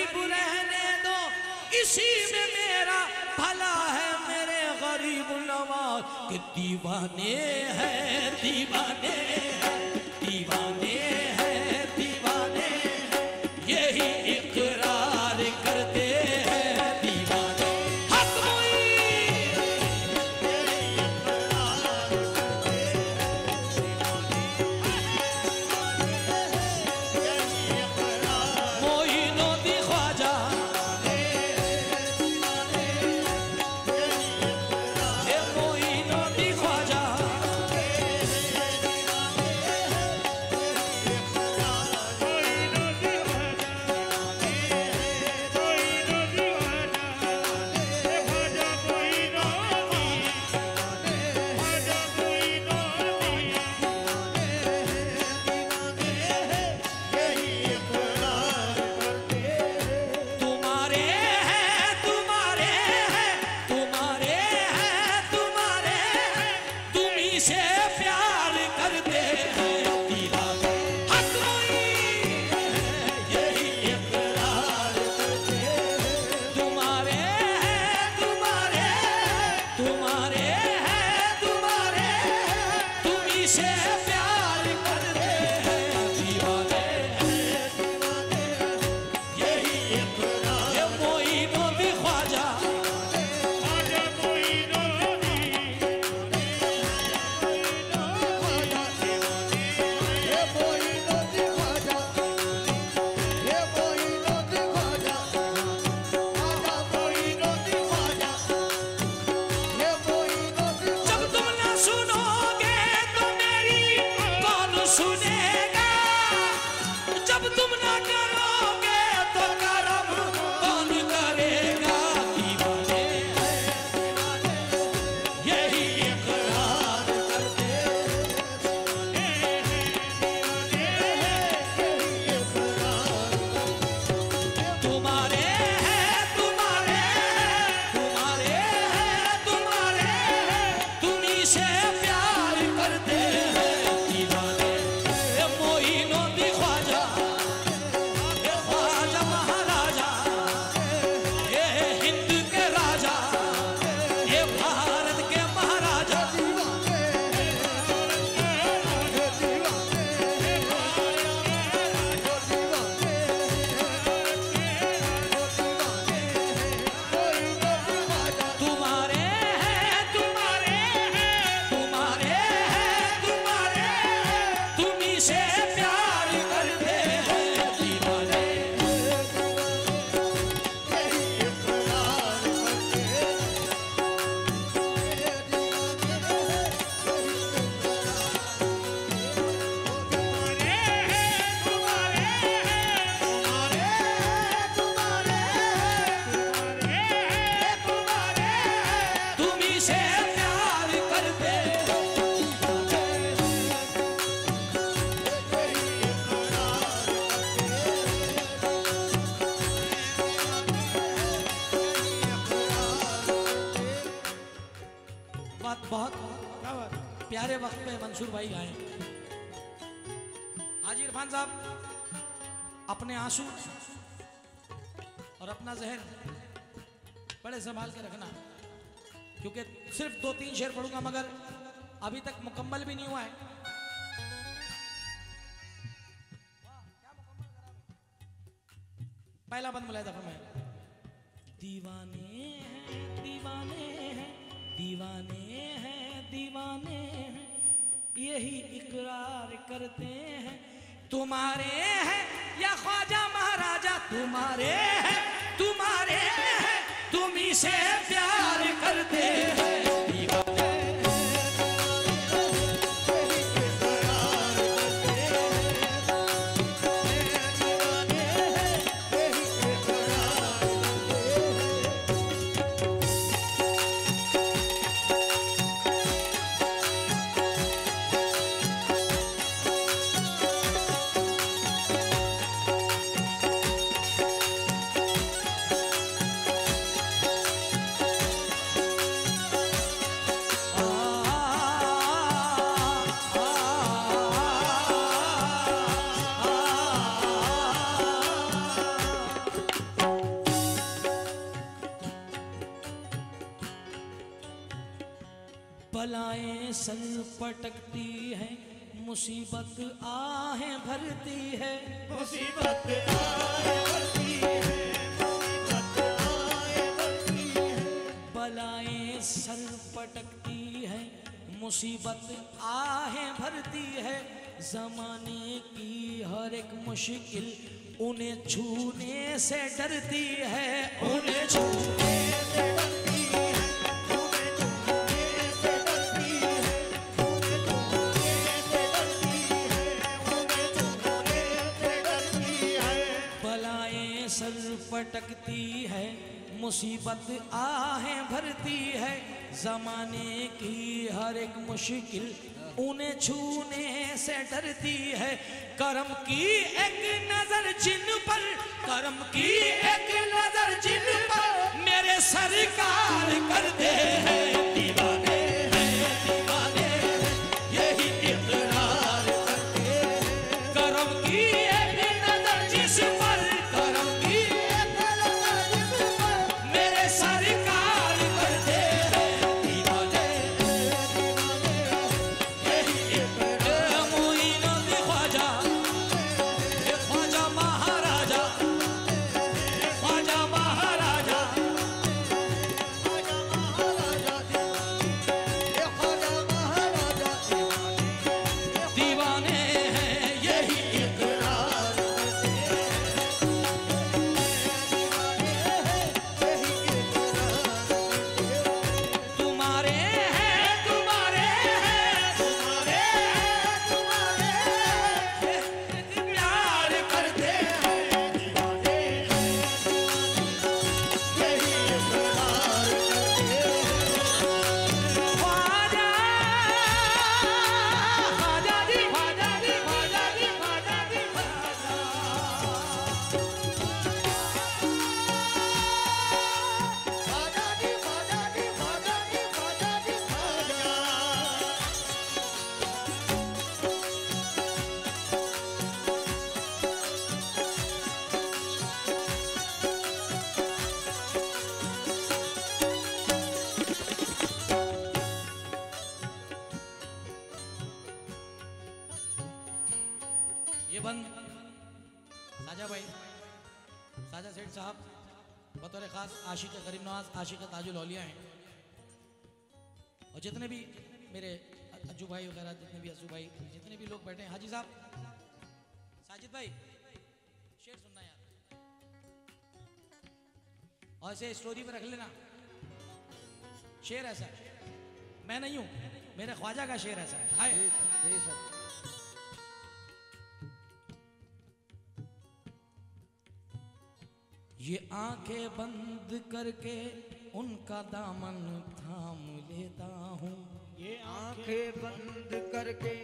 करीब रहने दो, इसी में मेरा भला है मेरे गरीब नवाज के दीवाने हैं, दीवाने हैं, दीवाने हैं, दीवाने हैं, यही इकरार करते हैं दीवाने। हक मोइनो दी ख्वाजा, मोइनो दी ख्वाजा, तुम्हारे हैं, तुम्हारे हैं, तुम्हारे हैं, तुम्हारे हैं, तुम्ही से प्यार करते हैं दीवाने। हक यही इकरार करते हैं, तुम्हारे हैं, तुम्हारे हैं, तुम्हारे हैं, तुम्हारे हैं, तुम्ही से प्यार करते हैं दीवाने, यही इकरार। ये मोइनो दी ख्वाजा, जब तुम ना सुनोगे तो मेरी कौन सुनेगा, जब तुम ना करोगे तो करम कौन करेगा दीवाने हैं, यही इकरार करते तुम्हारे हैं, तुम्हारे हैं, तुम्हारे हैं, तुम्हारे हैं, तुम्ही से प्यार करते हैं दीवाने। ये मोइनो दी ख्वाजा, ये ख्वाजा महाराजा, ये हिंद के राजा, ये भारत के महाराजा, तुम्हारे हैं, तुम्हारे हैं, तुम्हारे हैं, तुम्हारे हैं, तुम्ही से प्यार करते हैं दीवाने। तुम्ही से प्यार करते बात बहुत प्यारे वक्त पे मंसूर भाई आए। हाजी इरफान साहब अपने आंसू और अपना जहन बड़े संभाल के रखना, क्योंकि सिर्फ 2-3 शेर पढ़ूंगा मगर अभी तक मुकम्मल भी नहीं हुआ है। पहला बंद मुलायदा फरमाए। दीवाने हैं, दीवाने हैं, दीवाने हैं, दीवाने हैं, यही इकरार करते हैं तुम्हारे हैं या ख्वाजा महाराजा, तुम्हारे हैं, तुम्हारे हैं, तुम्ही से प्यार करते हैं दीवाने। बलाएं सर पटकती है, मुसीबत आहें भरती है, मुसीबत आहें भरती है, मुसीबत आहें भरती है। बलाएं सर पटकती है, मुसीबत आहें भरती है। जमाने की हर एक मुश्किल उन्हें छूने से डरती है, उन्हें छूने से डरती है, उन्हें छूने से डरती है, उन्हें छूने से डरती है, उन्हें छूने से डरती है। बलाएं सर पटकती है, मुसीबत आहें भरती है। जमाने की हर एक मुश्किल उन्हें छूने से डरती है। करम की एक नजर जिन पर, करम की एक नजर जिन पर मेरे सरकार कर दे हैं, दीवाने हैं, दीवाने हैं, यही इकरार करते हैं। करम की एक नजर जिस पर, करम की एक नजर जिस पर मेरे सरकार कर दे हैं, दीवाने हैं, दीवाने हैं, यही इकरार। मोइनो दे ख्वाजा, ख्वाजा महाराजा, ख्वाजा महाराजा, ख्वाजा महाराजा दीवाने, ख्वाजा महाराजा दीवाने, दीवाने हैं, यही इकरार। दीवाने हैं, यही इकरार करते हैं। तुम्हारे हैं, तुम्हारे हैं, तुम्हारे तुम्हारे प्यार करते हैं। दीवाने हैं, यही इकरार करते हैं। ख्वाजा, ख्वाजा जी, ख्वाजा जी, ख्वाजा जी, ख्वाजा जी, ख्वाजा। ख्वाजा जी, ख्वाजा जी, ख्वाजा जी, ख्वाजा जी, ख्वाजा। ये बंद साजा भाई, साजा सेठ साहब बतौर खास आशिक गरीब नवाज, आशिक ताजुल औलिया हैं। और जितने भी मेरे अज्जू भाई वगैरह, जितने भी अज्जू भाई, जितने भी लोग बैठे हैं, हाजी साहब, साजिद भाई, शेर सुनना यार, और ऐसे स्टोरी पे रख लेना। शेर ऐसा है, मैं नहीं हूं, मेरे ख्वाजा का शेर ऐसा है। हाय ये आंखें बंद करके उनका दामन थाम लेता हूँ, ये आंखें बंद करके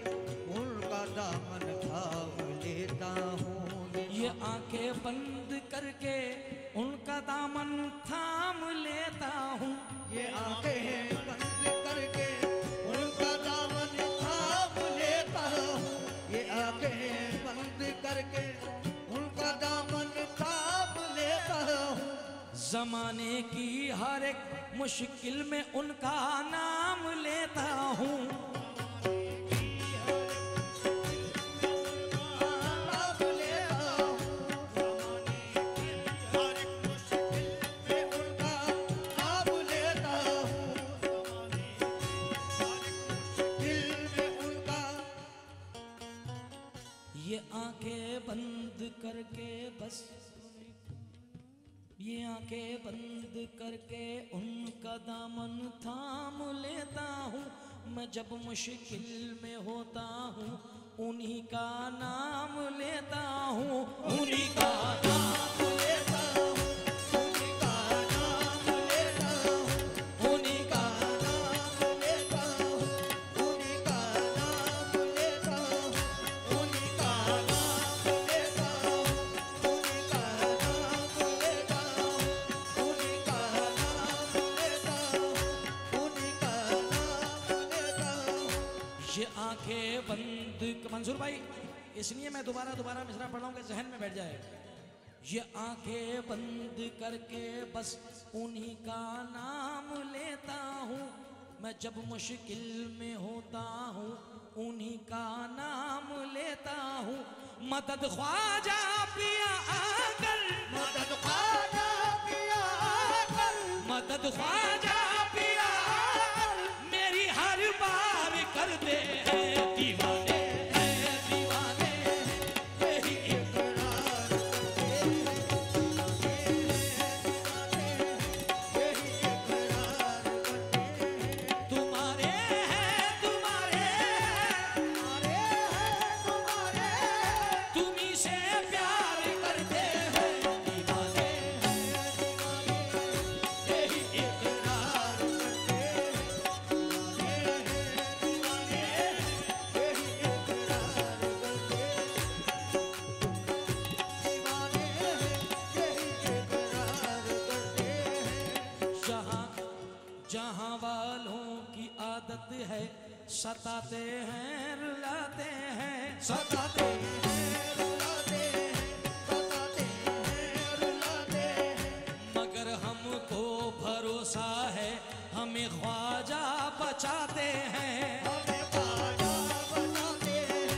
उनका दामन थाम लेता हूँ। ये आंखें बंद करके उनका दामन थाम लेता हूँ। ये आंखें बंद करके उनका दामन थाम लेता हूँ। ये आंखें बंद करके उनका दामन थाम लेता हूँ। जमाने की हर एक मुश्किल में उनका नाम लेता हूँ। नाम लेता हूँ। हर एक मुश्किल में उनका नाम लेता हूँ। दिल में उनका ये आंखें बंद करके बस, ये आंखें बंद करके उनका दामन थाम लेता हूँ। मैं जब मुश्किल में होता हूँ उन्हीं का नाम लेता हूँ, उन्हीं का नाम लेता हूँ। उन्हीं का नाम लेता हूँ। उन्हीं का नाम लेता हूँ। उन्हीं का नाम लेता हूँ। उन्हीं का नाम लेता हूँ। उन्हीं का नाम लेता हूँ। उन्हीं का नाम लेता हूँ। उन्हीं का नाम लेता हूँ। ये आंखें बंद। मंसूर भाई, इसलिए मैं दोबारा मिसरा पढ़ रहा हूँ कि जहन में बैठ जाए। ये आंखें बंद करके बस उन्हीं का नाम लेता हूँ। मैं जब मुश्किल में होता हूँ उन्हीं का नाम लेता हूँ। मदद ख्वाजा पिया आकर, मदद ख्वाजा पिया आकर, मदद ख्वाजा पिया आकर मेरी हर बार कर दे हैं दीवाने, हैं दीवाने यही इकरार करते हैं, यही इकरार करते हैं। तुम्हारे हैं, तुम्हारे तुम्हारे हैं, तुम्हारे तुम्ही से प्यार करते हैं दीवाने, यही इकरार करते हैं, दीवाने यही इकरार करते हैं। जहाँ जहाँ वालों की आदत है सताते हैं रुलाते हैं। सताते हैं, रुलाते हैं, सताते हैं, रुलाते हैं। मगर हमको भरोसा है हमें ख्वाजा बचाते हैं। हमें ख्वाजा बचाते हैं,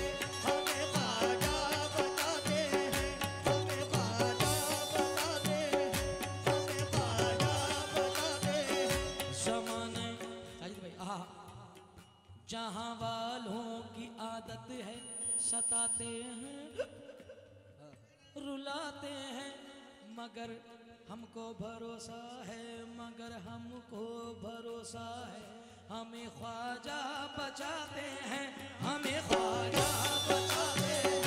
हमें ख्वाजा बचाते हैं, हमें ख्वाजा बचाते हैं, हमें ख्वाजा बचाते हैं। जमाने साजिद भाई आहा, जहाँ वालों की आदत है सताते हैं रुलाते हैं। मगर हमको भरोसा है, मगर हमको भरोसा है हमें ख्वाजा बचाते हैं, हमें ख्वाजा बचाते हैं।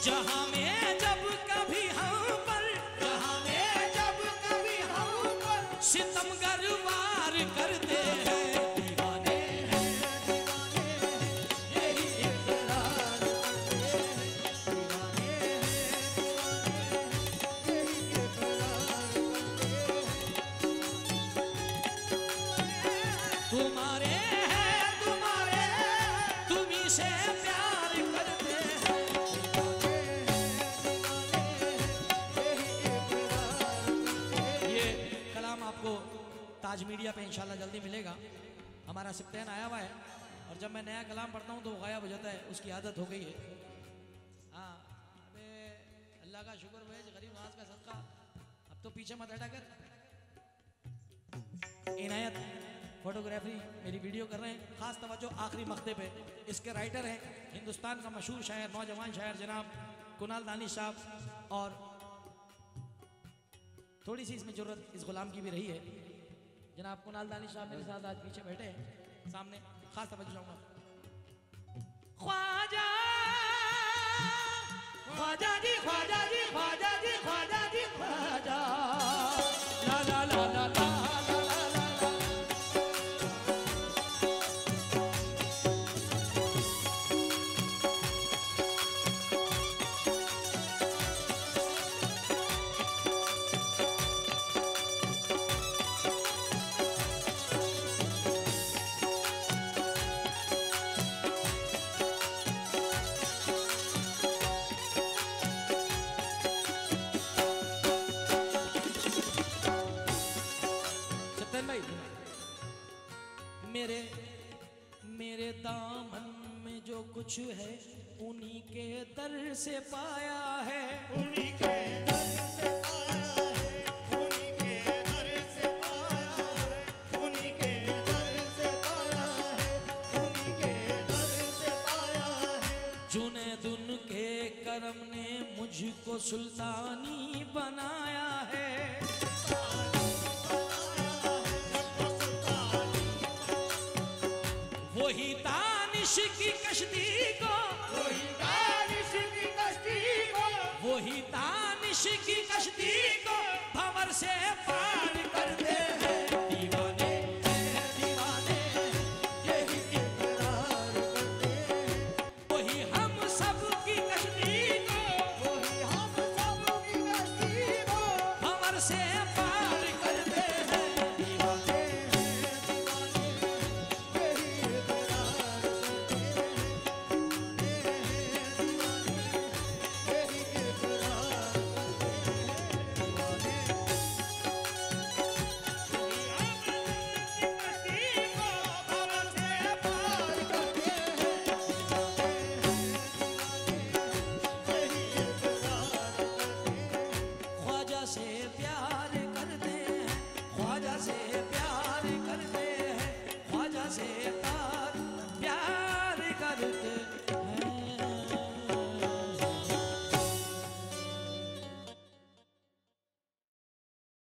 जहाँ में जब कभी हम पर, जहाँ में जब कभी हम पर सितमगर वार करते हैं दीवाने, यही इकरार करते हैं, दीवाने यही इकरार करते हैं। तुम्हारे हैं, तुम्हारे तुम्ही से प्यार करते हैं। ये कलाम आपको ताज मीडिया पे इंशाल्लाह जल्दी मिलेगा। हमारा सिप्तैन आया हुआ है और जब मैं नया कलाम पढ़ता हूँ तो वो गायब हो जाता है, उसकी आदत हो गई है। हाँ अबे अल्लाह का शुक्र है, गरीब नवाज का सदका। अब तो पीछे मत हटा कर। इनायत फोटोग्राफी मेरी वीडियो कर रहे हैं, खास तवज्जो आखिरी मख्ते पे। इसके राइटर हैं हिंदुस्तान का मशहूर शायर, नौजवान शायर जनाब कुनाल दानिश साहब। और थोड़ी सी इसमें जरूरत इस गुलाम की भी रही है। जनाब कुनाल दानिश साहब मेरे साथ आज पीछे बैठे हैं सामने, खास तवज्जो चाहूंगा। ख्वाजा ख्वाजा जी, ख्वाजा जी, ख्वाजा जी, ख्वाजा जी, ख्वाजा ला ला ला ला ला। मेरे मेरे दामन में जो कुछ है उन्हीं के दर से पाया है। उन्हीं के दर से पाया है, उन्हीं के दर से पाया है, उन्हीं के दर से पाया है, उन्हीं के दर से पाया है। जुनैद उनके करम ने मुझको सुल्तानी बनाया है। वही दानिश की कश्ती को, वही दानिश की कश्ती को, वही दानिश की कश्ती को भंवर से पार